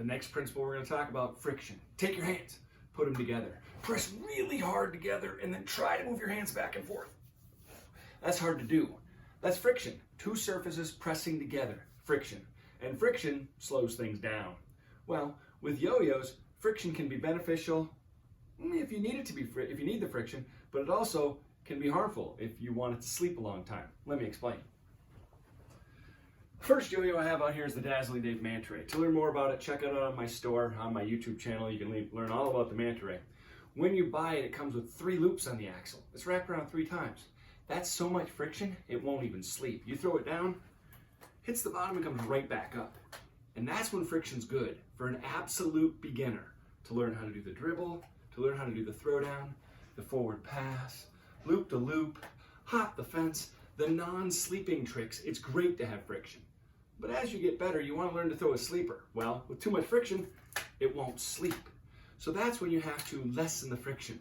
The next principle we're going to talk about, friction. Take your hands, put them together. Press really hard together and then try to move your hands back and forth. That's hard to do. That's friction. Two surfaces pressing together, friction. And friction slows things down. Well, with yo-yos, friction can be beneficial if you need it to be, if you need the friction, but it also can be harmful if you want it to sleep a long time. Let me explain. First yo-yo I have out here is the Dazzling Dave Manta Ray. To learn more about it, check it out on my store, on my YouTube channel. You can learn all about the Manta Ray. When you buy it, it comes with 3 loops on the axle. It's wrapped around 3 times. That's so much friction, it won't even sleep. You throw it down, hits the bottom and comes right back up. And that's when friction's good for an absolute beginner to learn how to do the dribble, to learn how to do the throwdown, the forward pass, loop to loop, hop the fence, the non-sleeping tricks. It's great to have friction. But as you get better, you want to learn to throw a sleeper. Well, with too much friction, it won't sleep. So that's when you have to lessen the friction.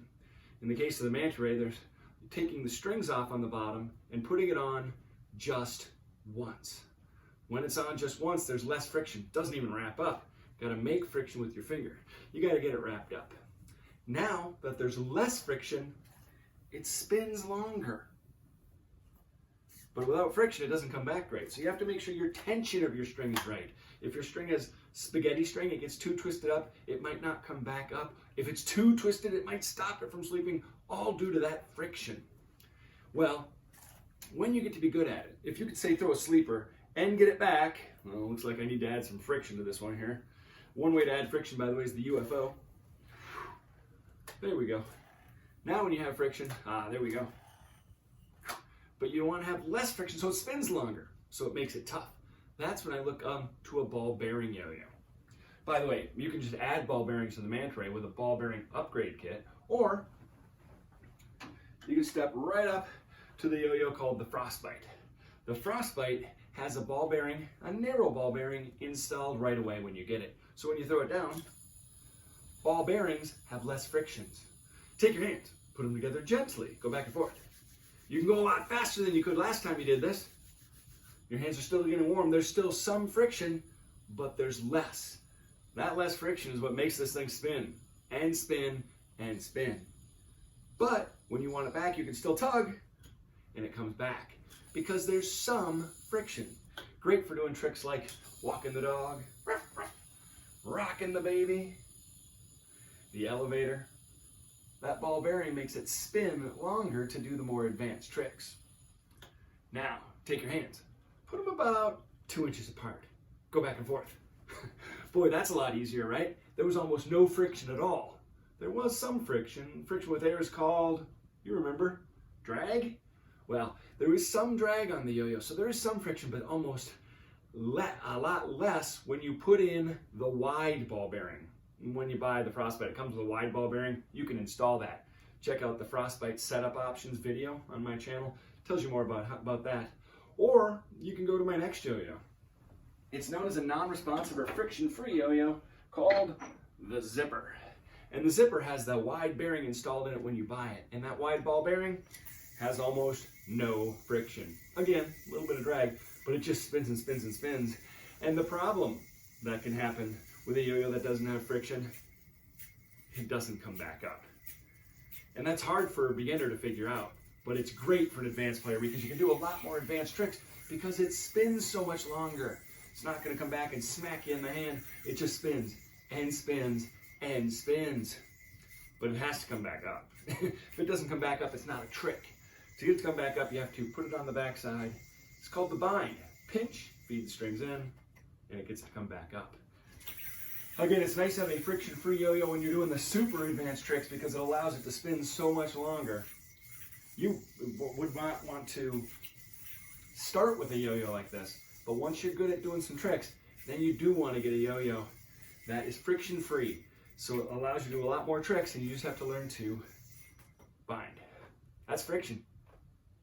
In the case of the Manta Ray, there's taking the strings off on the bottom and putting it on just once. When it's on just once, there's less friction. It doesn't even wrap up. You got to make friction with your finger. You got to get it wrapped up. Now that there's less friction, it spins longer. But without friction, it doesn't come back right. So you have to make sure your tension of your string is right. If your string is spaghetti string, it gets too twisted up, it might not come back up. If it's too twisted, it might stop it from sleeping, all due to that friction. Well, when you get to be good at it, if you could say throw a sleeper and get it back, well, it looks like I need to add some friction to this one here. One way to add friction, by the way, is the UFO. There we go. Now when you have friction, there we go. But you want to have less friction so it spins longer, so it makes it tough. That's when I look to a ball bearing yo-yo. By the way, you can just add ball bearings to the Manta Ray with a ball bearing upgrade kit, or you can step right up to the yo-yo called the Frostbite. The Frostbite has a ball bearing, a narrow ball bearing, installed right away when you get it. So when you throw it down, ball bearings have less frictions. Take your hands, put them together gently, go back and forth. You can go a lot faster than you could last time you did this. Your hands are still getting warm. There's still some friction, but there's less. That less friction is what makes this thing spin and spin and spin. But when you want it back, you can still tug and it comes back because there's some friction. Great for doing tricks like walking the dog, rocking the baby, the elevator. That ball bearing makes it spin longer to do the more advanced tricks. Now, take your hands, put them about 2 inches apart. Go back and forth. Boy, that's a lot easier, right? There was almost no friction at all. There was some friction. Friction with air is called, you remember, drag? Well, there is some drag on the yo-yo, so there is some friction, but almost a lot less when you put in the wide ball bearing. When you buy the Frostbite, it comes with a wide ball bearing. You can install that. Check out the Frostbite setup options video on my channel. It tells you more about that. Or you can go to my next yo-yo. It's known as a non-responsive or friction-free yo-yo called the Zipper. And the Zipper has the wide bearing installed in it when you buy it. And that wide ball bearing has almost no friction. Again, a little bit of drag, but it just spins and spins and spins. And the problem that can happen with a yo-yo that doesn't have friction, it doesn't come back up. And that's hard for a beginner to figure out, but it's great for an advanced player because you can do a lot more advanced tricks because it spins so much longer. It's not going to come back and smack you in the hand. It just spins and spins and spins. But it has to come back up. If it doesn't come back up, it's not a trick. To get it to come back up, you have to put it on the back side. It's called the bind. Pinch, feed the strings in, and it gets to come back up. Again, it's nice to have a friction-free yo-yo when you're doing the super advanced tricks because it allows it to spin so much longer. You would not want to start with a yo-yo like this, but once you're good at doing some tricks, then you do want to get a yo-yo that is friction-free. So it allows you to do a lot more tricks and you just have to learn to bind. That's friction.